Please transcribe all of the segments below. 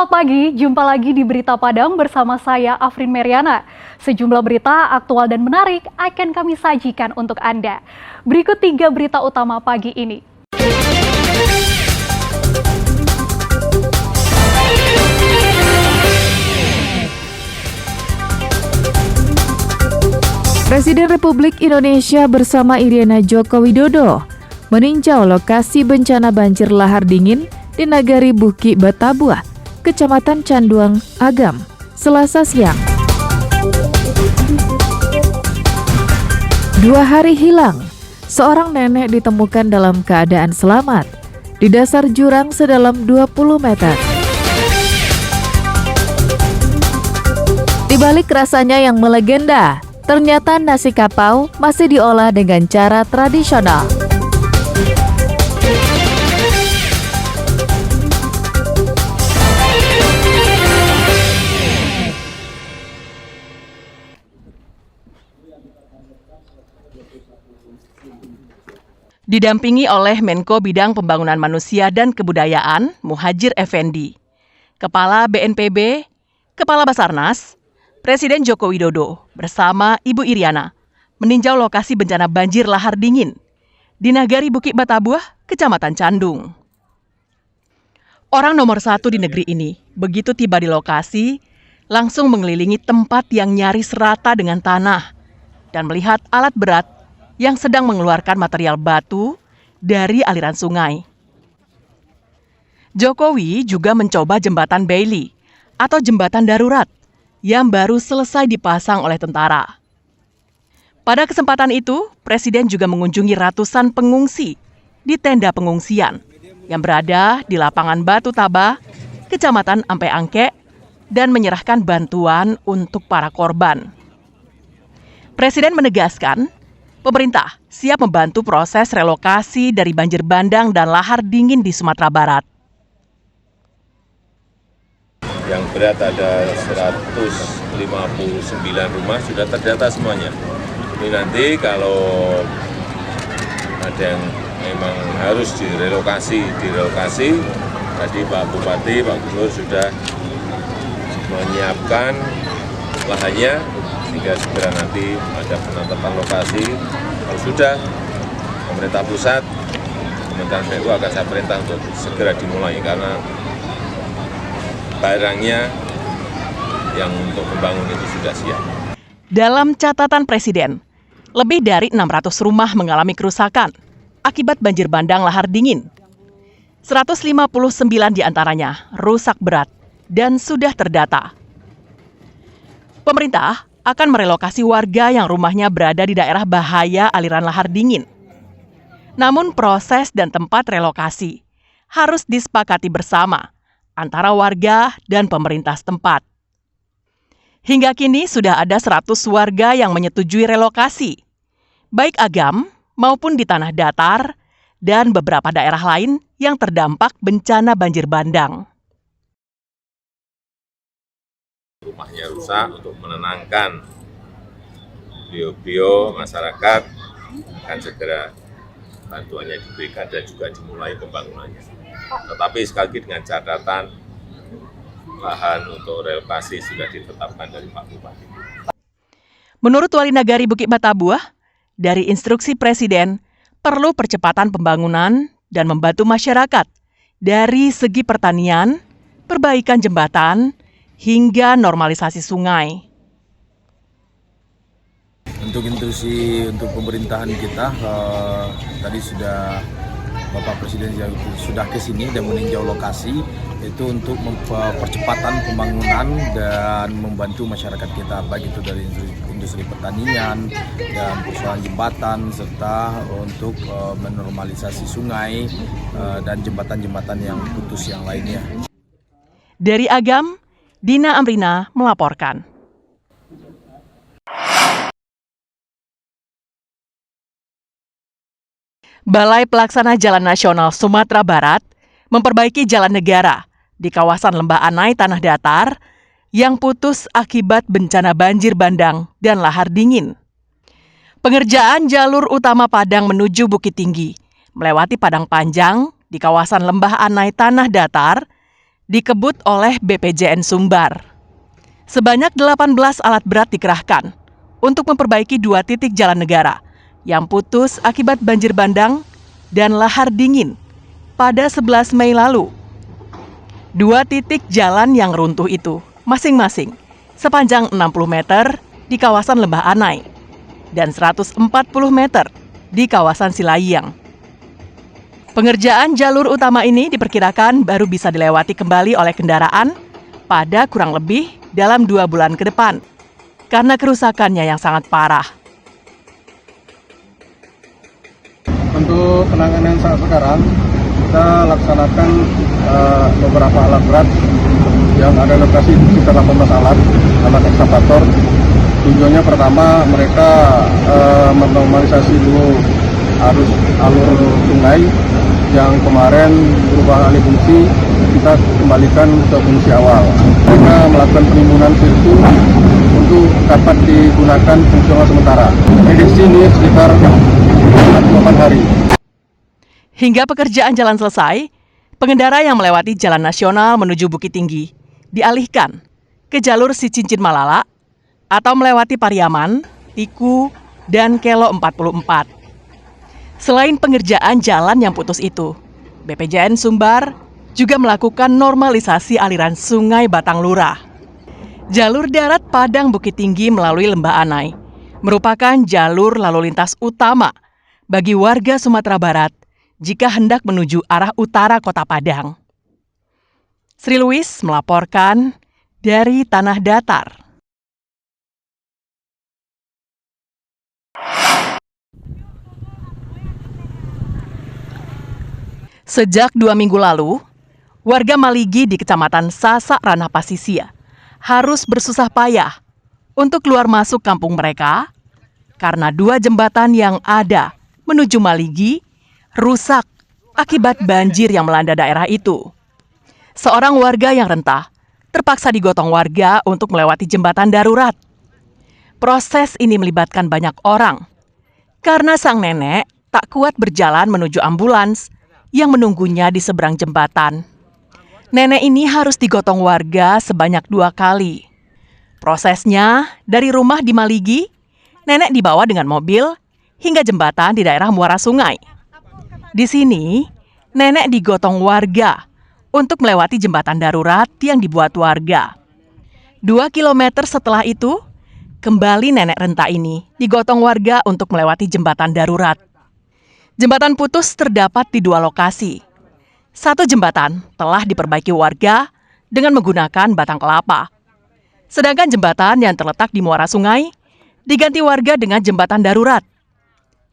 Selamat pagi, jumpa lagi di Berita Padang bersama saya Afrin Meriana. Sejumlah berita aktual dan menarik akan kami sajikan untuk Anda. Berikut 3 berita utama pagi ini. Presiden Republik Indonesia bersama Iryana Joko Widodo meninjau lokasi bencana banjir lahar dingin di Nagari Buki Batabuah, Kecamatan Canduang, Agam, Selasa siang. 2 hari hilang, seorang nenek ditemukan dalam keadaan selamat di dasar jurang sedalam 20 meter. Di balik rasanya yang melegenda, ternyata nasi kapau masih diolah dengan cara tradisional. Didampingi oleh Menko Bidang Pembangunan Manusia dan Kebudayaan, Muhadjir Effendi, Kepala BNPB, Kepala Basarnas, Presiden Joko Widodo bersama Ibu Iryana meninjau lokasi bencana banjir lahar dingin di Nagari Buki Batabuah, Kecamatan Candung. Orang nomor 1 di negeri ini begitu tiba di lokasi, langsung mengelilingi tempat yang nyaris rata dengan tanah dan melihat alat berat yang sedang mengeluarkan material batu dari aliran sungai. Jokowi juga mencoba jembatan Bailey atau jembatan darurat yang baru selesai dipasang oleh tentara. Pada kesempatan itu, Presiden juga mengunjungi ratusan pengungsi di tenda pengungsian yang berada di lapangan Batu Taba, Kecamatan Ampe Angke, dan menyerahkan bantuan untuk para korban. Presiden menegaskan, pemerintah siap membantu proses relokasi dari banjir bandang dan lahar dingin di Sumatera Barat. Yang berat ada 159 rumah sudah terdata semuanya. Ini nanti kalau ada yang memang harus direlokasi. Tadi Pak Bupati, Pak Gubernur sudah menyiapkan lahannya, sehingga segera nanti ada penetapan lokasi. Kalau sudah, pemerintah pusat, Kementerian PU akan saya perintah untuk segera dimulai, karena barangnya yang untuk membangun itu sudah siap. Dalam catatan Presiden, lebih dari 600 rumah mengalami kerusakan akibat banjir bandang lahar dingin. 159 diantaranya rusak berat dan sudah terdata. Pemerintah akan merelokasi warga yang rumahnya berada di daerah bahaya aliran lahar dingin. Namun proses dan tempat relokasi harus disepakati bersama antara warga dan pemerintah setempat. Hingga kini sudah ada 100 warga yang menyetujui relokasi, baik Agam maupun di tanah datar dan beberapa daerah lain yang terdampak bencana banjir bandang. Rumahnya rusak, untuk menenangkan beliau masyarakat akan segera bantuannya diberikan dan juga dimulai pembangunannya. Tetapi sekali lagi dengan catatan lahan untuk relokasi sudah ditetapkan dari Pak Bupati. Menurut Wali Nagari Buki Batabuah, dari instruksi Presiden perlu percepatan pembangunan dan membantu masyarakat dari segi pertanian, perbaikan jembatan, hingga normalisasi sungai. Untuk instruksi untuk pemerintahan kita, tadi sudah Bapak Presiden sudah ke sini dan meninjau lokasi itu untuk percepatan pembangunan dan membantu masyarakat kita, baik itu dari industri pertanian dan persoalan jembatan, serta untuk menormalisasi sungai dan jembatan-jembatan yang putus yang lainnya. Dari Agam, Dina Amrina melaporkan. Balai Pelaksana Jalan Nasional Sumatera Barat memperbaiki jalan negara di kawasan Lembah Anai Tanah Datar yang putus akibat bencana banjir bandang dan lahar dingin. Pengerjaan jalur utama Padang menuju Bukit Tinggi melewati padang panjang di kawasan Lembah Anai Tanah Datar dikebut oleh BPJN Sumbar. Sebanyak 18 alat berat dikerahkan untuk memperbaiki 2 titik jalan negara yang putus akibat banjir bandang dan lahar dingin pada 11 Mei lalu. 2 titik jalan yang runtuh itu masing-masing sepanjang 60 meter di kawasan Lembah Anai dan 140 meter di kawasan Silayang. Pengerjaan jalur utama ini diperkirakan baru bisa dilewati kembali oleh kendaraan pada kurang lebih dalam 2 bulan ke depan karena kerusakannya yang sangat parah. Untuk penanganan saat sekarang, kita laksanakan beberapa alat berat yang ada lokasi sekitar 18 alat ekskavator. Tujuannya pertama, mereka menormalisasi dulu alur sungai yang kemarin berubah alih fungsi, kita kembalikan ke fungsi awal. Mereka melakukan penimbunan sirku untuk dapat digunakan fungsional sementara. Prediksi ini sekitar 8 hari. Hingga pekerjaan jalan selesai, pengendara yang melewati jalan nasional menuju Bukit Tinggi dialihkan ke jalur Sicincin Malala atau melewati Pariaman, Tiku, dan Kelo 44. Selain pengerjaan jalan yang putus itu, BPJN Sumbar juga melakukan normalisasi aliran Sungai Batang Lurah. Jalur darat Padang Bukit Tinggi melalui Lembah Anai merupakan jalur lalu lintas utama bagi warga Sumatera Barat jika hendak menuju arah utara Kota Padang. Sri Luis melaporkan dari Tanah Datar. Sejak 2 minggu lalu, warga Maligi di Kecamatan Sasak Ranah Pasisia harus bersusah payah untuk keluar masuk kampung mereka karena 2 jembatan yang ada menuju Maligi rusak akibat banjir yang melanda daerah itu. Seorang warga yang rentah terpaksa digotong warga untuk melewati jembatan darurat. Proses ini melibatkan banyak orang karena sang nenek tak kuat berjalan menuju ambulans yang menunggunya di seberang jembatan. Nenek ini harus digotong warga sebanyak 2 kali. Prosesnya, dari rumah di Maligi, nenek dibawa dengan mobil hingga jembatan di daerah muara sungai. Di sini, nenek digotong warga untuk melewati jembatan darurat yang dibuat warga. 2 kilometer setelah itu, kembali nenek renta ini digotong warga untuk melewati jembatan darurat. Jembatan putus terdapat di 2 lokasi. 1 jembatan telah diperbaiki warga dengan menggunakan batang kelapa. Sedangkan jembatan yang terletak di muara sungai diganti warga dengan jembatan darurat.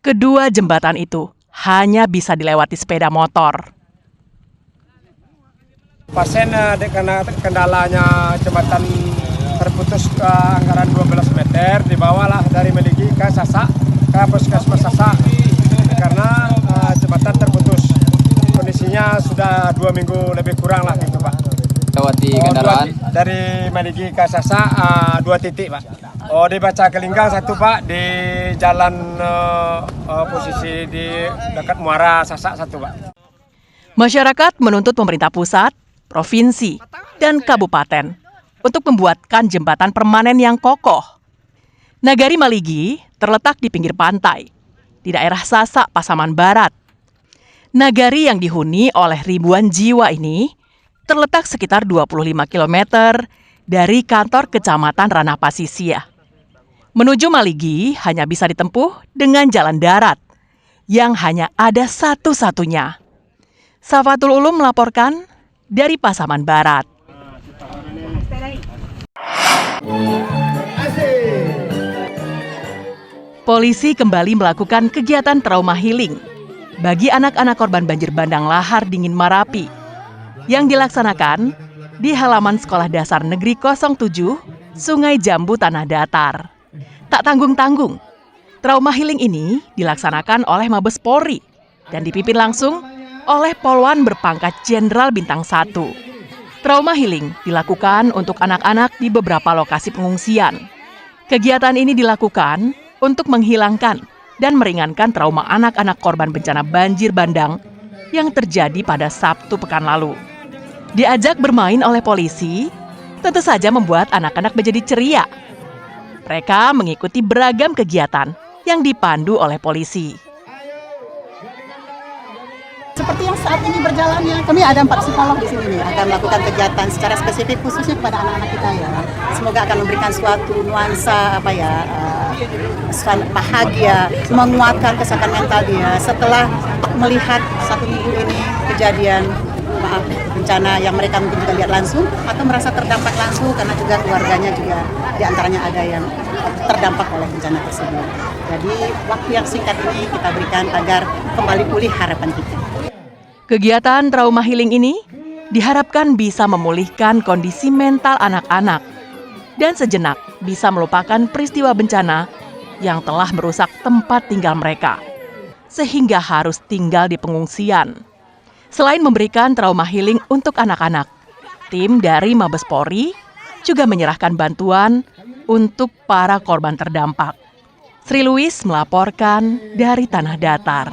Kedua jembatan itu hanya bisa dilewati sepeda motor. Pasien karena kendalanya jembatan terputus ke anggaran 12 meter, dibawalah dari Maligi ke Sasak, ke Puskesmas Sasak. Karena jembatan terputus, kondisinya sudah 2 minggu lebih kurang lah gitu Pak. Lewati kendaraan? Dari Maligi ke Sasak 2 titik Pak. Di Baca Kelinggang 1 Pak, di jalan posisi di dekat Muara Sasak 1 Pak. Masyarakat menuntut pemerintah pusat, provinsi, dan kabupaten untuk membuatkan jembatan permanen yang kokoh. Nagari Maligi terletak di pinggir pantai, di daerah Sasak, Pasaman Barat. Nagari yang dihuni oleh ribuan jiwa ini terletak sekitar 25 km dari kantor Kecamatan Ranah Pasisia. Menuju Maligi hanya bisa ditempuh dengan jalan darat, yang hanya ada satu-satunya. Safatul Ulum melaporkan dari Pasaman Barat. Polisi kembali melakukan kegiatan trauma healing bagi anak-anak korban banjir bandang lahar dingin Marapi yang dilaksanakan di halaman Sekolah Dasar Negeri 07 Sungai Jambu Tanah Datar. Tak tanggung-tanggung, trauma healing ini dilaksanakan oleh Mabes Polri dan dipimpin langsung oleh Polwan berpangkat Jenderal Bintang 1. Trauma healing dilakukan untuk anak-anak di beberapa lokasi pengungsian. Kegiatan ini dilakukan untuk menghilangkan dan meringankan trauma anak-anak korban bencana banjir bandang yang terjadi pada Sabtu pekan lalu. Diajak bermain oleh polisi, tentu saja membuat anak-anak menjadi ceria. Mereka mengikuti beragam kegiatan yang dipandu oleh polisi. Seperti yang saat ini berjalannya, kami ada 4 psikolog di sini nih, akan melakukan kegiatan secara spesifik khususnya kepada anak-anak kita ya. Semoga akan memberikan suatu nuansa bahagia, menguatkan kesehatan mental dia setelah melihat 1 minggu ini kejadian bencana yang mereka mungkin juga lihat langsung atau merasa terdampak langsung karena juga keluarganya juga diantaranya ada yang terdampak oleh bencana tersebut. Jadi waktu yang singkat ini kita berikan agar kembali pulih harapan kita. Kegiatan trauma healing ini diharapkan bisa memulihkan kondisi mental anak-anak dan sejenak bisa melupakan peristiwa bencana yang telah merusak tempat tinggal mereka, sehingga harus tinggal di pengungsian. Selain memberikan trauma healing untuk anak-anak, tim dari Mabes Polri juga menyerahkan bantuan untuk para korban terdampak. Sri Louis melaporkan dari Tanah Datar.